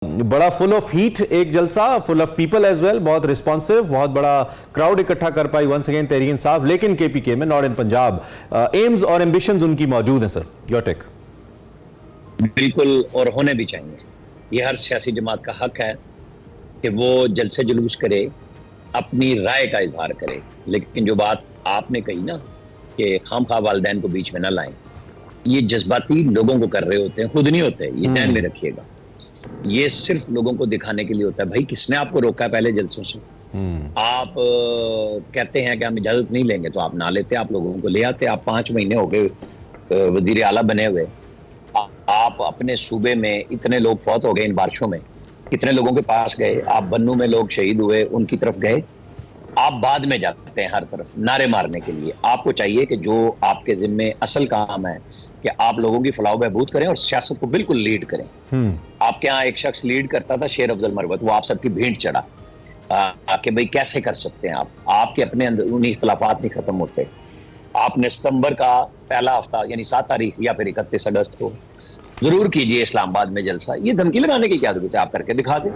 बड़ा full of heat एक जलसा, full of people as well, बहुत रिस्पॉन्सिव, बहुत बड़ा क्राउड इकट्ठा कर पाई वंस अगेन तहरीक इंसाफ, लेकिन केपीके में नॉट इन पंजाब। एम्स और एम्बिशंस उनकी मौजूद हैं सर, योर टेक। बिल्कुल, और होने भी चाहिए। ये हर सियासी जमात का हक है कि वो जलसे जुलूस करे, अपनी राय का इजहार करे, लेकिन जो बात आपने कही ना कि खामखा वालिदैन को बीच में ना लाएं, ये जज्बाती लोगों को कर रहे होते हैं, खुद नहीं होते। ये ध्यान में रखिएगा, ये सिर्फ लोगों को दिखाने के लिए होता है। भाई किसने आपको रोका है पहले जलसों से? आप कहते हैं कि हम इजाजत नहीं लेंगे, तो आप ना लेते, आप लोगों को ले आते। आप 5 महीने हो गए वजीर आला बने हुए, आप अपने सूबे में इतने लोग फौत हो गए इन बारिशों में, कितने लोगों के पास गए? आप बन्नू में लोग शहीद हुए, उनकी तरफ गए? आप बाद में जाते हैं हर तरफ नारे मारने के लिए। आपको चाहिए कि जो आपके जिम्मे असल काम है कि आप लोगों की फलाह बहबूद करें और सियासत को बिल्कुल लीड करें। आपके यहाँ एक शख्स लीड करता था, शेर अफजल मरवत, वो आप सबकी भेंट चढ़ा कि भाई कैसे कर सकते हैं आप, आपके अपने अंदर उन्हीं इख्तलाफात नहीं खत्म होते। आपने सितंबर का पहला हफ्ता यानी 7 तारीख या फिर 31 अगस्त को जरूर कीजिए इस्लामाबाद में जलसा। ये धमकी लगाने की क्या जरूरत है? आप करके दिखा दें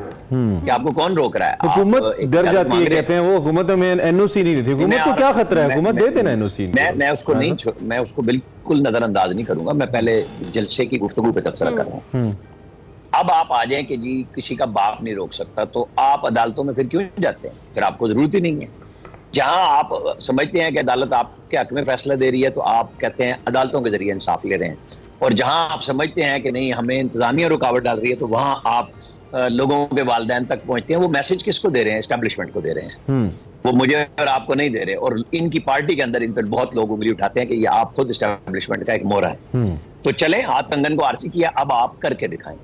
कि आपको कौन रोक रहा है। हुकूमत डर जाती है, कहते हैं वो हुकूमत में एनओसी नहीं देती। हुकूमत को क्या खतरा है? हुकूमत दे देना एनओसी। मैं उसको नहीं, मैं उसको बिल्कुल नजरअंदाज नहीं करूंगा। मैं पहले जलसे की गुफ्तगू पे तबसरा कर रहा हूँ। अब आप आ जाएं कि जी किसी का बाप नहीं रोक सकता, तो आप अदालतों में फिर क्यों जाते हैं? फिर आपको जरूरत ही नहीं है। जहां आप समझते हैं कि अदालत आपके हक में फैसला दे रही है, तो आप कहते हैं अदालतों के जरिए इंसाफ ले रहे हैं। और जहां आप समझते हैं कि नहीं हमें इंतजामिया रुकावट डाल रही है, तो वहां आप लोगों के वालिदैन तक पहुंचते हैं। वो मैसेज किसको दे रहे हैं? एस्टेब्लिशमेंट को दे रहे हैं। वो मुझे और आपको नहीं दे रहे। और इनकी पार्टी के अंदर इन पर बहुत लोग उंगली उठाते हैं कि ये आप खुद एस्टेब्लिशमेंट का एक मोहरा है। तो चलें, हाथ कंगन को आरसी किया, अब आप करके दिखाएं।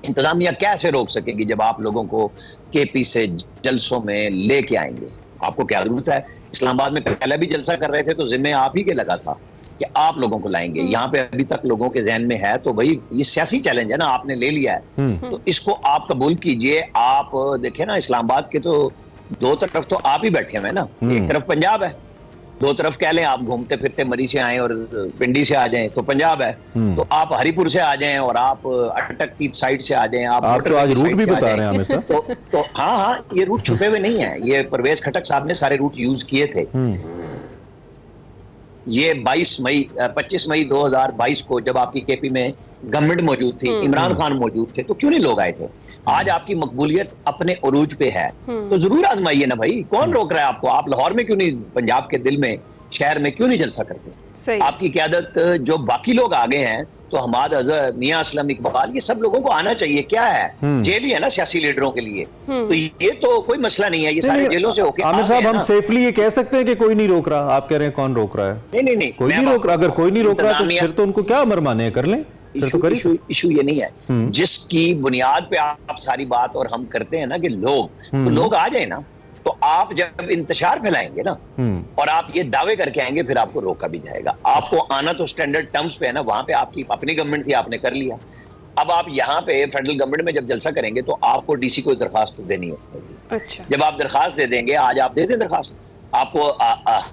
इंतजामिया कैसे रोक सकेगी जब आप लोगों को केपी से जलसों में लेके आएंगे? आपको क्या जरूरत है? इस्लामाबाद में पहले भी जलसा कर रहे थे तो जिम्मे आप ही के लगा था कि आप लोगों को लाएंगे। यहाँ पे अभी तक लोगों के जहन में है, तो भाई ये सियासी चैलेंज है ना, आपने ले लिया है, तो इसको आप कबूल कीजिए। आप देखें ना, इस्लामाबाद के तो दो तरफ तो आप ही बैठे हुए ना, एक तरफ पंजाब है, दो तरफ कह लें आप घूमते फिरते मरी से आए और पिंडी से आ जाएं तो पंजाब है, तो आप हरिपुर से आ जाएं और आप अटक की साइड से आ जाएं। आप तो आज रूट भी बता रहे हैं हमें सर। तो हाँ, ये रूट छुपे हुए नहीं है। ये परवेज खटक साहब ने सारे रूट यूज किए थे। ये 25 मई 2022 को जब आपकी केपी में गवर्नमेंट मौजूद थी, इमरान खान मौजूद थे, तो क्यों नहीं लोग आए थे? आज आपकी मकबूलियत अपने उरूज पे है, तो जरूर आजमाइए ना भाई। कौन रोक रहा है आपको? आप लाहौर में क्यों नहीं, पंजाब के दिल में, शहर में क्यों नहीं जलसा करते? आपकी क़यादत जो बाकी लोग आगे हैं, तो हमाद अजहर, मियां असलम इकबाल, ये सब लोगों को आना चाहिए। क्या है, जेल ही है ना सियासी लीडरों के लिए, तो ये तो कोई मसला नहीं है। ये सारे जेलों से होके आमिर साहब, हम सेफली ये कह सकते हैं कि कोई नहीं रोक रहा? आप कह रहे हैं कौन रोक रहा है? नहीं, कोई नहीं रोक रहा। अगर कोई नहीं रोक रहा तो फिर तो उनको क्या अमर माने, कर लें। इशू ये नहीं है जिसकी बुनियाद पे आप सारी बात और हम करते हैं ना कि लोग, तो लोग आ जाए ना। तो आप जब इंतशार फैलाएंगे ना और आप ये दावे करके आएंगे, फिर आपको रोका भी जाएगा। आपको आना तो स्टैंडर्ड टर्म्स पे है ना, वहां पे आपकी अपनी गवर्नमेंट थी, आपने कर लिया। अब आप यहाँ पे फेडरल गवर्नमेंट में जब जलसा करेंगे तो आपको डीसी को दरखास्त देनी होगी। अच्छा। जब आप दरखास्त दे देंगे, आज आप दे दें दरखास्त, आपको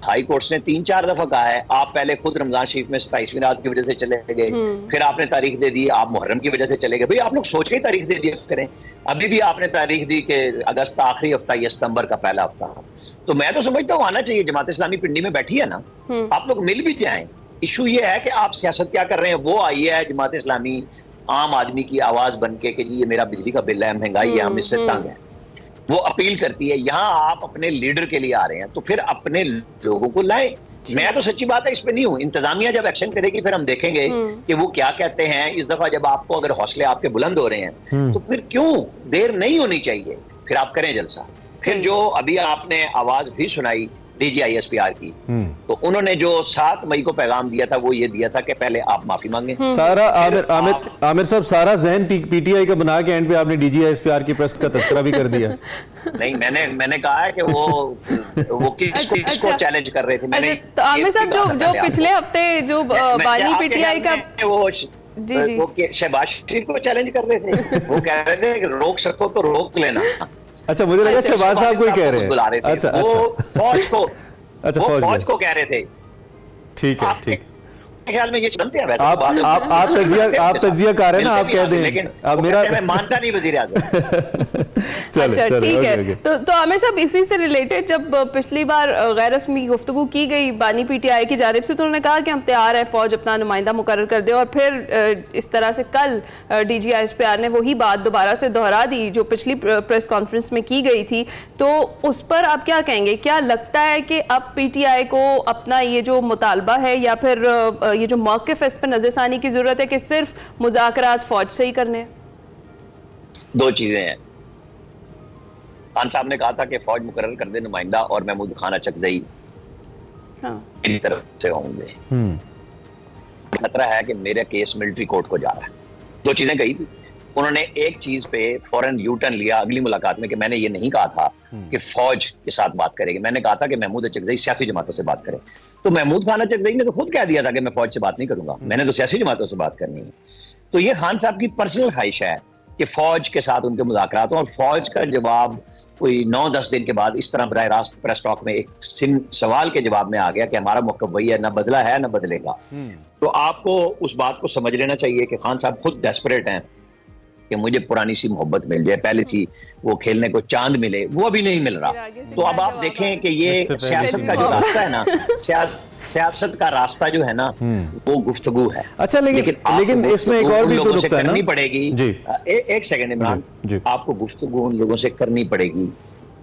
हाई कोर्ट ने 3-4 दफा कहा है। आप पहले खुद रमजान शरीफ में 27वीं रात की वजह से चले गए, फिर आपने तारीख दे दी, आप मुहर्रम की वजह से चले गए। भाई आप लोग सोच के तारीख दे दिया करें। अभी भी आपने तारीख दी कि अगस्त का आखिरी हफ्ता या सितंबर का पहला हफ्ता। तो मैं तो समझता हूँ आना चाहिए। जमात इस्लामी पिंडी में बैठी है ना, आप लोग मिल भी जाएं। इशू ये है कि आप सियासत क्या कर रहे हैं। वो आई है जमात इस्लामी आम आदमी की आवाज बन के कि जी ये मेरा बिजली का बिल है, महंगाई है, हम इससे तंग है, वो अपील करती है। यहाँ आप अपने लीडर के लिए आ रहे हैं, तो फिर अपने लोगों को लाएं। मैं तो सच्ची बात है इस पे नहीं हूं। इंतजामिया जब एक्शन करेगी फिर हम देखेंगे कि वो क्या कहते हैं। इस दफा जब आपको अगर हौसले आपके बुलंद हो रहे हैं, तो फिर क्यों देर नहीं होनी चाहिए, फिर आप करें जलसा। फिर जो अभी आपने आवाज भी सुनाई DGISPR की, तो उन्होंने जो 7 मई को पैगाम दिया था, वो ये दिया था कि पहले आप माफी मांगे। सारा आमिर साहब, सारा जहन PTI का बना के एंड पे आपने DGISPR की प्रस्त का तस्करा भी कर दिया। नहीं, मैंने कहा है कि वो किसको चैलेंज कर रहे थे। मैंने तो आमिर साहब जो पिछले हफ्ते जो बानी PTI का वो शहबाज शरीफ को चैलेंज कर रहे थे। वो कह रहे थे कि रोक सको तो रोक लेना। अच्छा, मुझे लगा शहबाज साहब को ही कह रहे हैं। अच्छा, वो फौज को, अच्छा, फौज को कह रहे थे। ठीक है, ठीक। ख्याल में ये बनते हैं वैसे आप तज्जियाकार है ना, आप कह दें, लेकिन अब मेरा मैं मानता नहीं वजीर आज़म। अच्छा ठीक है। तो आमिर साहब, इसी से रिलेटेड जब पिछली बार गैर रस्मी गुफ्तगू की गई बानी पीटीआई की जानिब से, तो उन्होंने कहा कि हम तैयार है, फौज अपना नुमाइंदा मुकर्रर कर दे, और फिर इस तरह से कल DGISPR ने वही बात दोबारा से दोहरा दी जो पिछली प्रेस कॉन्फ्रेंस में की गई थी। तो उस पर आप क्या कहेंगे? क्या लगता है कि अब PTI को अपना ये जो मुतालबा है या फिर ये जो मौक़िफ़ है इस पर नज़रसानी की जरूरत है कि सिर्फ मुज़ाकरात फौज से ही करने हैं? दो चीजें हैं। खान साहब ने कहा था कि फौज मुकर्रर कर दे नुमाइंदा, और महमूद खान अचकज़ई मेरी तरफ से होंगे। खतरा है कि मेरा केस मिलिट्री कोर्ट को जा रहा है। दो चीजें कही थी उन्होंने। एक चीज पे फौरन यू टर्न लिया अगली मुलाकात में कि मैंने ये नहीं कहा था कि फौज के साथ बात करेगी, मैंने कहा था कि महमूद अचकज़ई सियासी जमातों से बात करे। तो महमूद खान अचकज़ई ने तो खुद कह दिया था कि मैं फौज से बात नहीं करूंगा, मैंने तो सियासी जमातों से बात करनी है। तो ये खान साहब की पर्सनल ख्वाहिश है कि फौज के साथ उनके मुज़ाकरात हों, और फौज का जवाब कोई 9-10 दिन के बाद इस तरह बराह रास्त प्रेस टॉक में एक सवाल के जवाब में आ गया कि हमारा मौक़िफ़ वही है, ना बदला है ना बदलेगा। तो आपको उस बात को समझ लेना चाहिए कि खान साहब खुद डेस्परेट हैं कि मुझे पुरानी सी मोहब्बत मिल जाए। पहले थी वो खेलने को चांद मिले, वो अभी नहीं मिल रहा। तो अब आप देखें कि ये सियासत का जो रास्ता है ना, सियासत का रास्ता जो है ना, वो गुफ्तगू है। अच्छा, लेकिन इसमें एक और भी तो नुक्ता है ना, करनी पड़ेगी। एक सेकंड इमरान, आपको गुफ्तगू उन लोगों से करनी पड़ेगी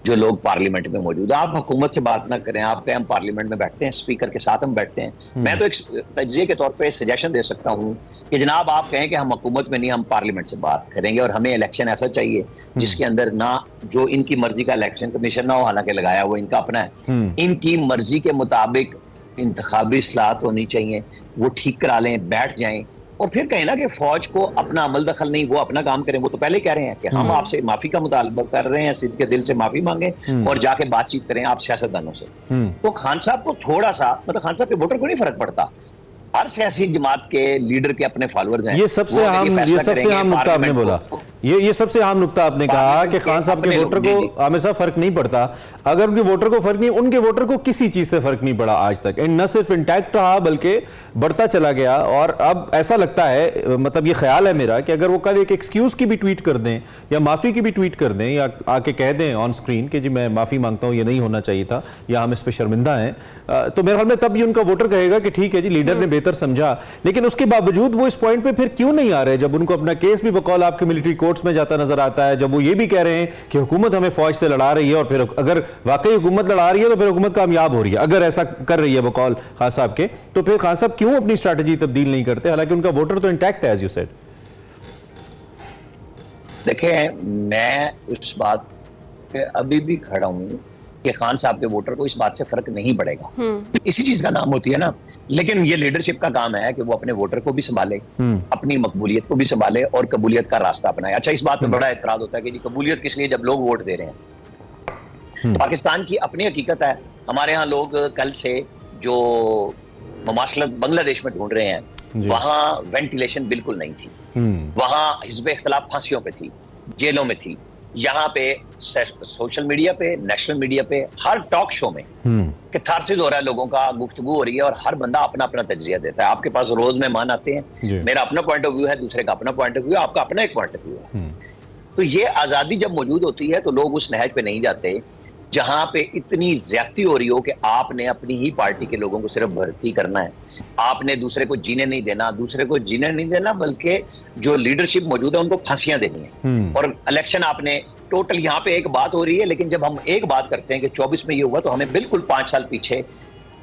जो लोग पार्लियामेंट में मौजूद है। आप हुकूमत से बात ना करें, आप कहें हम पार्लियामेंट में बैठते हैं, स्पीकर के साथ हम बैठते हैं। मैं तो एक तज्जिए के तौर पे सजेशन दे सकता हूं कि जनाब आप कहें कि हम हुकूमत में नहीं, हम पार्लियामेंट से बात करेंगे, और हमें इलेक्शन ऐसा चाहिए जिसके अंदर ना जो इनकी मर्जी का इलेक्शन कमीशन ना हो, हालांकि लगाया वो इनका अपना है, इनकी मर्जी के मुताबिक इंतखाबी इस्लाहत होनी चाहिए, वो ठीक करा लें, बैठ जाएं, और फिर कहें ना कि फौज को अपना अमल दखल नहीं, वो अपना काम करें। वो तो पहले कह रहे हैं कि हम आपसे माफी का मुतालबा कर रहे हैं, सिद्ध के दिल से माफी मांगे और जाके बातचीत करें आप सियासतदानों से। तो खान साहब को थोड़ा सा, मतलब खान साहब के वोटर को नहीं फर्क पड़ता, हर सियासी जमात के लीडर के अपने फॉलोअर्स हैं। ये सबसे अहम नुक्ता आपने बोला, ये सबसे अहम नुक्ता आपने कहा कि खान साहब के वोटर को हमेशा फर्क नहीं पड़ता। अगर उनके वोटर को फर्क नहीं, उनके वोटर को किसी चीज से फर्क नहीं पड़ा आज तक, न सिर्फ इंटैक्ट रहा बल्कि बढ़ता चला गया। और अब ऐसा लगता है, मतलब ये ख्याल है मेरा, कि अगर वो कल एक एक्सक्यूज की भी ट्वीट कर दें या माफी की भी ट्वीट कर दें या आके कह दें ऑन स्क्रीन कि जी मैं माफी मांगता हूं, ये नहीं होना चाहिए था, या हम इस पर शर्मिंदा हैं, तो मेरे ख्याल में तब ये उनका वोटर कहेगा कि ठीक है जी, लीडर ने बेहतर समझा। लेकिन उसके बावजूद वो इस पॉइंट पे फिर क्यों नहीं आ रहे, जब उनको अपना केस भी बकौल आपके मिलिट्री कोर्ट्स में जाता नजर आता है, जब वो ये भी कह रहे हैं कि हुकूमत हमें फौज से लड़ा रही है, और फिर अगर वाकई हुकूमत लड़ा रही है तो फिर हुकूमत कामयाब हो रही है, अगर ऐसा कर रही है बकौल खान साहब के, तो फिर खान साहब क्यों अपनी स्ट्रैटेजी तब्दील नहीं करते, हालांकि उनका वोटर तो इंटैक्ट है एज यू सेड। देखें, मैं उस बात पे अभी भी खड़ा हूं कि खान साहब के वोटर को इस बात से फर्क नहीं पड़ेगा। इसी चीज का नाम होती है ना। लेकिन ये लीडरशिप का काम है कि वो अपने वोटर को भी संभाले, अपनी मकबूलियत को भी संभाले और कबूलियत का रास्ता अपनाए। अच्छा, इस बात में बड़ा एतराज होता है कि जी कबूलियत किस लिए, जब लोग वोट दे रहे हैं। पाकिस्तान की अपनी हकीकत है। हमारे यहाँ लोग कल से जो ममासलत बांग्लादेश में ढूंढ रहे हैं, वहां वेंटिलेशन बिल्कुल नहीं थी, वहां हिज़्ब इख्तिलाफ फांसियों पे थी, जेलों में थी। यहाँ पे सोशल मीडिया पे, नेशनल मीडिया पे, हर टॉक शो में कैथारसिस हो रहा है, लोगों का गुफ्तगू हो रही है और हर बंदा अपना अपना तज्जिया देता है। आपके पास रोज मेहमान आते हैं, मेरा अपना पॉइंट ऑफ व्यू है, दूसरे का अपना पॉइंट ऑफ व्यू है, आपका अपना एक पॉइंट ऑफ व्यू है। तो ये आजादी जब मौजूद होती है तो लोग उस नहज पे नहीं जाते जहां पे इतनी ज्यादती हो रही हो कि आपने अपनी ही पार्टी के लोगों को सिर्फ भर्ती करना है, आपने दूसरे को जीने नहीं देना, दूसरे को जीने नहीं देना, बल्कि जो लीडरशिप मौजूद है उनको फांसियां देनी है। और इलेक्शन आपने टोटल, यहाँ पे एक बात हो रही है, लेकिन जब हम एक बात करते हैं कि 24 में ये हुआ, तो हमें बिल्कुल 5 साल पीछे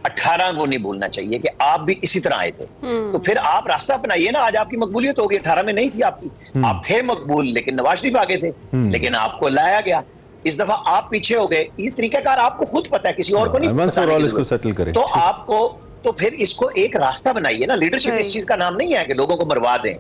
18 को नहीं भूलना चाहिए कि आप भी इसी तरह आए थे। तो फिर आप रास्ता अपनाइए ना। आज आपकी मकबूलियत होगी, 18 में नहीं थी आपकी, आप थे मकबूल, लेकिन नवाज शरीफ आगे थे, लेकिन आपको लाया गया। इस दफा आप पीछे हो गए। ये तरीकाकार आपको खुद पता है, किसी और को नहीं पता। इसको सेटल करें तो आपको, तो फिर इसको एक रास्ता बनाइए ना। लीडरशिप इस चीज का नाम नहीं है कि लोगों को मरवा दें।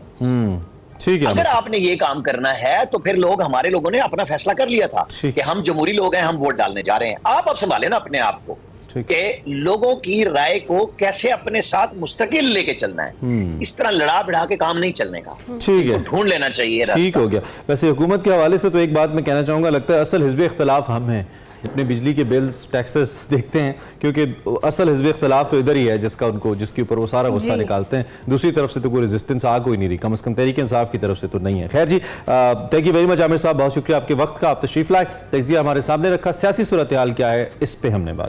ठीक है, अगर आपने ये काम करना है तो फिर लोग, हमारे लोगों ने अपना फैसला कर लिया था कि हम जमहूरी लोग हैं, हम वोट डालने जा रहे हैं। आप अब संभाले ना अपने आप को कि लोगों की राय को कैसे अपने साथ मुस्तकिल लेके चलना है। इस तरह लड़ा भिड़ा के काम नहीं चलने का। ठीक है, ढूंढ लेना चाहिए। ठीक हो गया। वैसे हुकूमत के हवाले से तो एक बात मैं कहना चाहूंगा, लगता है असल हिज़्ब इख्तिलाफ हम हैं, अपने बिजली के बिल्स टैक्सेस देखते हैं, क्योंकि असल हिज़्ब इख्तिलाफ तो इधर ही है जिसके ऊपर वो सारा गुस्सा निकालते हैं। दूसरी तरफ से तो कोई रेजिस्टेंस आ कोई नहीं रही, कम से कम तहरीक इंसाफ की तरफ से तो नहीं है। खैर जी, thank you very much Aamir साहब, बहुत शुक्रिया आपके वक्त का, आप तशरीफ लाए, तजिया हमारे सामने रखा, सियासी सूरत हाल क्या है इस पे हमने बात